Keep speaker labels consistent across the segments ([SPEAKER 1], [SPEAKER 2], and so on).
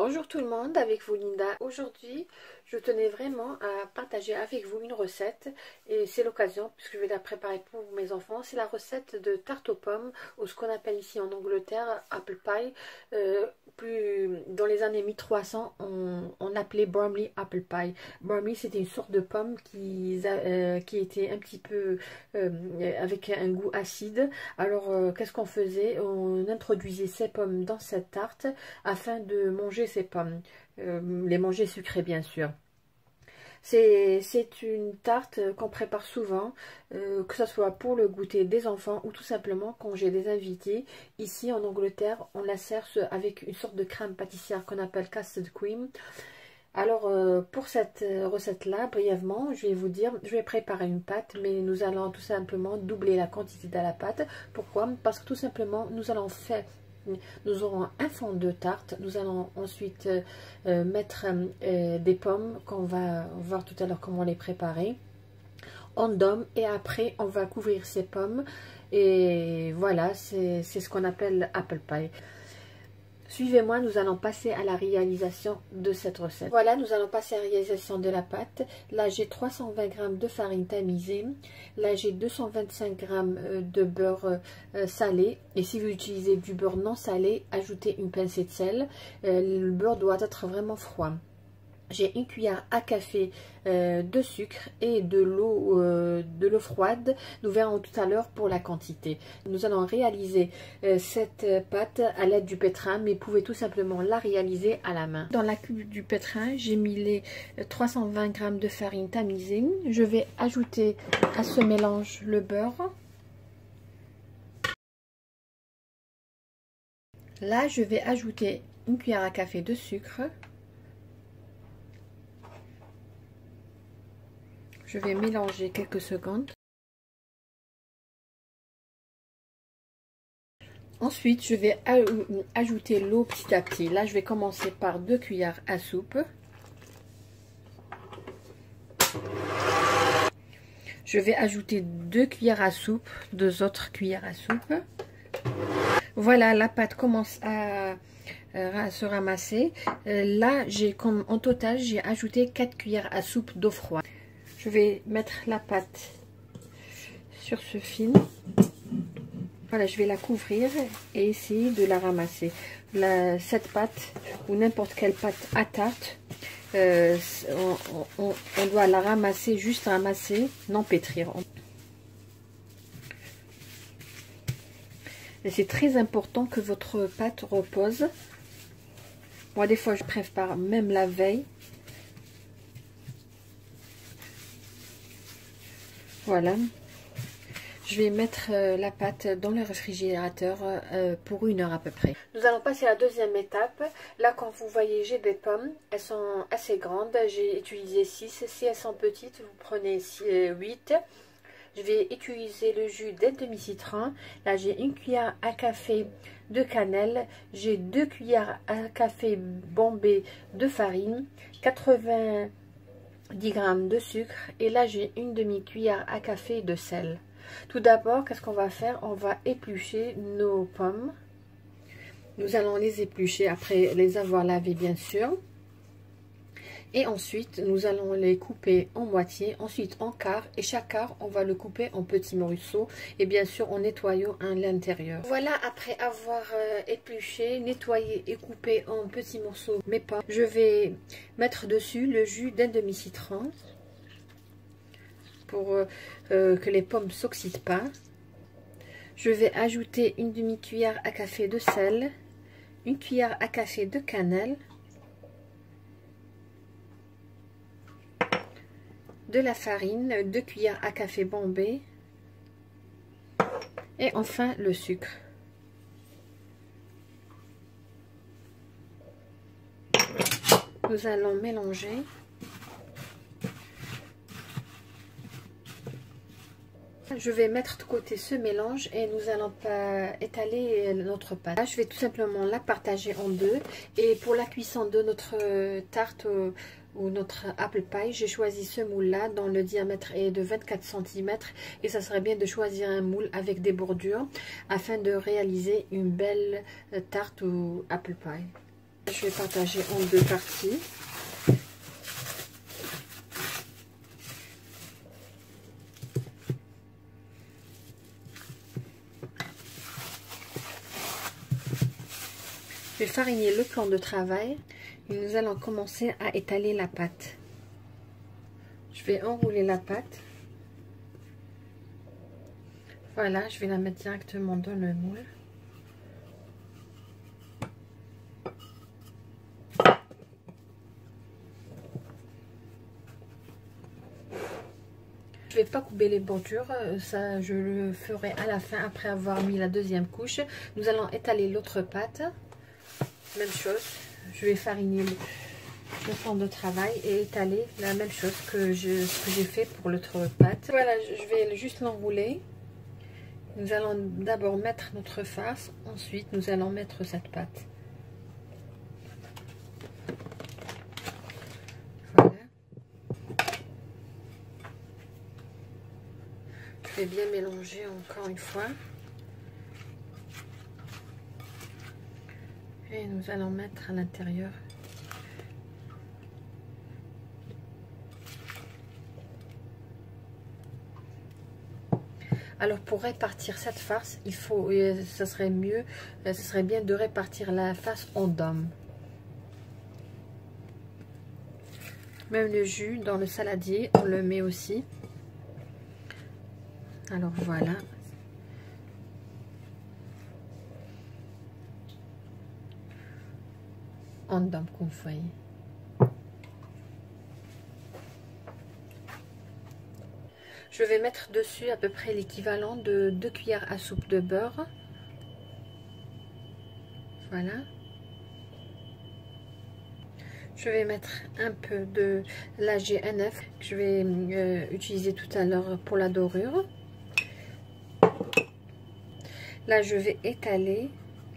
[SPEAKER 1] Bonjour tout le monde, avec vous Linda. Aujourd'hui, je tenais vraiment à partager avec vous une recette et c'est l'occasion puisque je vais la préparer pour mes enfants. C'est la recette de tarte aux pommes ou ce qu'on appelle ici en Angleterre apple pie. Plus dans les années 1300, on appelait Bromley apple pie. Bromley, c'était une sorte de pomme qui était un petit peu avec un goût acide. Alors, qu'est-ce qu'on faisait? On introduisait ces pommes dans cette tarte afin de manger ces pommes, les manger sucrées bien sûr. C'est une tarte qu'on prépare souvent, que ce soit pour le goûter des enfants ou tout simplement quand j'ai des invités. Ici en Angleterre, on la sert avec une sorte de crème pâtissière qu'on appelle custard cream. Alors pour cette recette-là, brièvement, je vais vous dire, je vais préparer une pâte, mais nous allons tout simplement doubler la quantité de la pâte. Pourquoi? Parce que tout simplement, nous aurons un fond de tarte, nous allons ensuite mettre des pommes qu'on va voir tout à l'heure comment les préparer en dôme et après on va couvrir ces pommes et voilà, c'est ce qu'on appelle apple pie. Suivez-moi, nous allons passer à la réalisation de cette recette. Voilà, nous allons passer à la réalisation de la pâte. Là, j'ai 320 g de farine tamisée. Là, j'ai 225 g de beurre salé. Et si vous utilisez du beurre non salé, ajoutez une pincée de sel. Le beurre doit être vraiment froid. J'ai une cuillère à café de sucre et de l'eau froide. Nous verrons tout à l'heure pour la quantité. Nous allons réaliser cette pâte à l'aide du pétrin, mais vous pouvez tout simplement la réaliser à la main. Dans la cuve du pétrin, j'ai mis les 320 g de farine tamisée. Je vais ajouter à ce mélange le beurre. Là, je vais ajouter une cuillère à café de sucre. Je vais mélanger quelques secondes. Ensuite, je vais ajouter l'eau petit à petit. Là, je vais commencer par 2 cuillères à soupe. Je vais ajouter 2 cuillères à soupe, 2 autres cuillères à soupe. Voilà, la pâte commence à se ramasser. Là, en total, j'ai ajouté 4 cuillères à soupe d'eau froide. Je vais mettre la pâte sur ce film. Voilà, je vais la couvrir et essayer de la ramasser. Cette pâte ou n'importe quelle pâte à tarte, on doit la ramasser, juste ramasser, non pétrir. Et c'est très important que votre pâte repose. Moi, des fois, je prépare même la veille. Voilà, je vais mettre la pâte dans le réfrigérateur pour 1 heure à peu près. Nous allons passer à la deuxième étape. Là, quand vous voyez, j'ai des pommes. Elles sont assez grandes. J'ai utilisé 6. Si elles sont petites, vous prenez 8. Je vais utiliser le jus d'un demi-citron. Là, j'ai une cuillère à café de cannelle. J'ai 2 cuillères à café bombées de farine. 90 g de sucre et là j'ai une demi-cuillère à café de sel. Tout d'abord, qu'est-ce qu'on va faire? On va éplucher nos pommes. Nous allons les éplucher après les avoir lavées bien sûr. Et ensuite, nous allons les couper en moitié, ensuite en quart. Et chaque quart, on va le couper en petits morceaux. Et bien sûr, en nettoyant à l'intérieur. Voilà, après avoir épluché, nettoyé et coupé en petits morceaux mes pommes, je vais mettre dessus le jus d'un demi-citron. Pour que les pommes ne s'oxydent pas. Je vais ajouter une demi-cuillère à café de sel. Une cuillère à café de cannelle. De la farine, 2 cuillères à café bombées et enfin le sucre. Nous allons mélanger. Je vais mettre de côté ce mélange et nous allons étaler notre pâte. Là, je vais tout simplement la partager en deux et pour la cuisson de notre tarte ou notre apple pie, j'ai choisi ce moule là dont le diamètre est de 24 cm et ça serait bien de choisir un moule avec des bordures afin de réaliser une belle tarte ou apple pie. Je vais partager en deux parties. Je vais fariner le plan de travail et nous allons commencer à étaler la pâte. Je vais enrouler la pâte. Voilà, je vais la mettre directement dans le moule. Je vais pas couper les bordures, ça je le ferai à la fin après avoir mis la deuxième couche. Nous allons étaler l'autre pâte. Même chose, je vais fariner le plan de travail et étaler la même chose que j'ai fait pour l'autre pâte. Voilà, je vais juste l'enrouler. Nous allons d'abord mettre notre farce, ensuite nous allons mettre cette pâte. Voilà. Je vais bien mélanger encore une fois. Et nous allons mettre à l'intérieur. Alors pour répartir cette farce, il faut, ça serait mieux, ce serait bien de répartir la farce en dôme. Même le jus dans le saladier, on le met aussi. Alors voilà. En dôme comme vous voyez. Je vais mettre dessus à peu près l'équivalent de 2 cuillères à soupe de beurre. Voilà. Je vais mettre un peu de la G9 que je vais utiliser tout à l'heure pour la dorure. Là, je vais étaler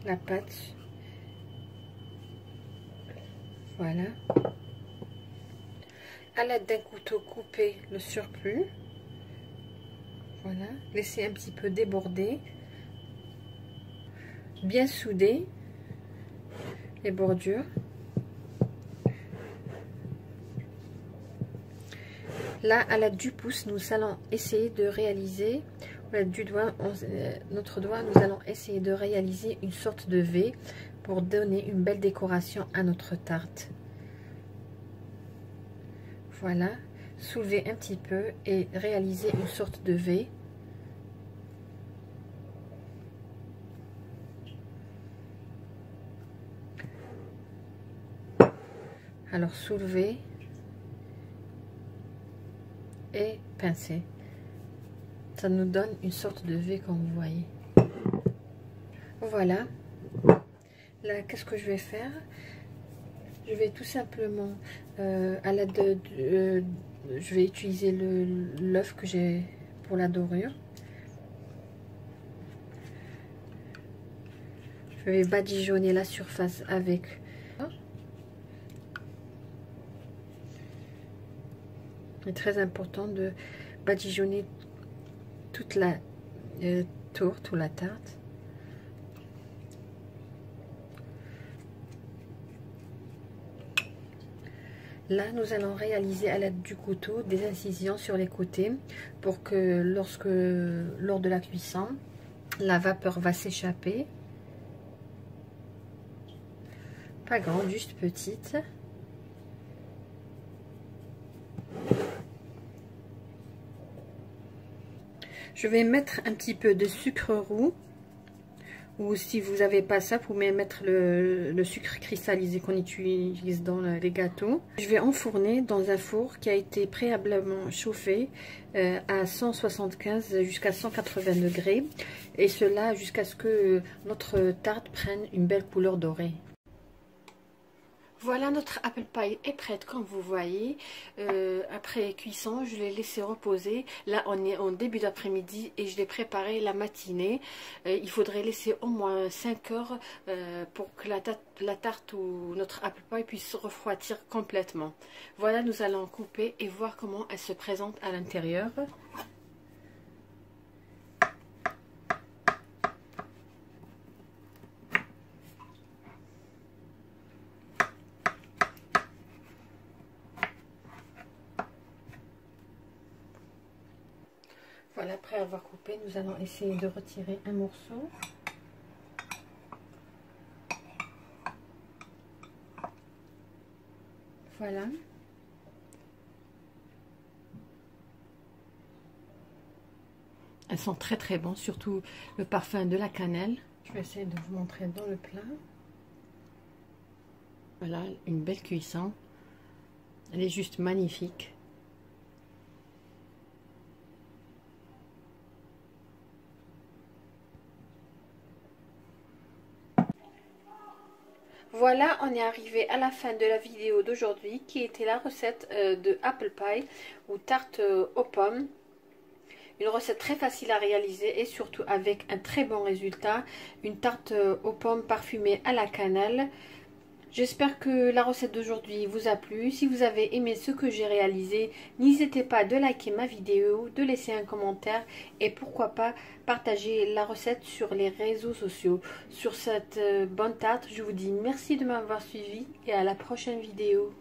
[SPEAKER 1] la pâte. Voilà. À l'aide d'un couteau, couper le surplus. Voilà. Laisser un petit peu déborder. Bien souder les bordures. Là, à l'aide du pouce, nous allons essayer de réaliser, à l'aide du doigt, notre doigt, nous allons essayer de réaliser une sorte de V pour donner une belle décoration à notre tarte. Voilà, soulever un petit peu et réaliser une sorte de V. Alors soulever et pincer. Ça nous donne une sorte de V comme vous voyez. Voilà. Là, qu'est-ce que je vais faire? Je vais tout simplement, à l'aide de, je vais utiliser l'œuf que j'ai pour la dorure. Je vais badigeonner la surface avec. C'est très important de badigeonner toute la tourte ou la tarte. Là, nous allons réaliser à l'aide du couteau des incisions sur les côtés pour que lors de la cuisson, la vapeur va s'échapper. Pas grande, juste petite. Je vais mettre un petit peu de sucre roux. Ou si vous n'avez pas ça, vous pouvez mettre le sucre cristallisé qu'on utilise dans les gâteaux. Je vais enfourner dans un four qui a été préalablement chauffé à 175 jusqu'à 180 degrés. Et cela jusqu'à ce que notre tarte prenne une belle couleur dorée. Voilà, notre apple pie est prête comme vous voyez. Après cuisson, je l'ai laissé reposer. Là, on est en début d'après-midi et je l'ai préparé la matinée. Il faudrait laisser au moins 5 heures pour que la tarte ou notre apple pie puisse se refroidir complètement. Voilà, nous allons couper et voir comment elle se présente à l'intérieur. Voilà, après avoir coupé, nous allons essayer de retirer un morceau. Voilà. Elles sont très très bonnes, surtout le parfum de la cannelle. Je vais essayer de vous montrer dans le plat. Voilà, une belle cuisson. Elle est juste magnifique. Voilà, on est arrivé à la fin de la vidéo d'aujourd'hui qui était la recette de apple pie ou tarte aux pommes. Une recette très facile à réaliser et surtout avec un très bon résultat. Une tarte aux pommes parfumée à la cannelle. J'espère que la recette d'aujourd'hui vous a plu. Si vous avez aimé ce que j'ai réalisé, n'hésitez pas de liker ma vidéo, de laisser un commentaire et pourquoi pas partager la recette sur les réseaux sociaux. Sur cette bonne tarte, je vous dis merci de m'avoir suivi et à la prochaine vidéo.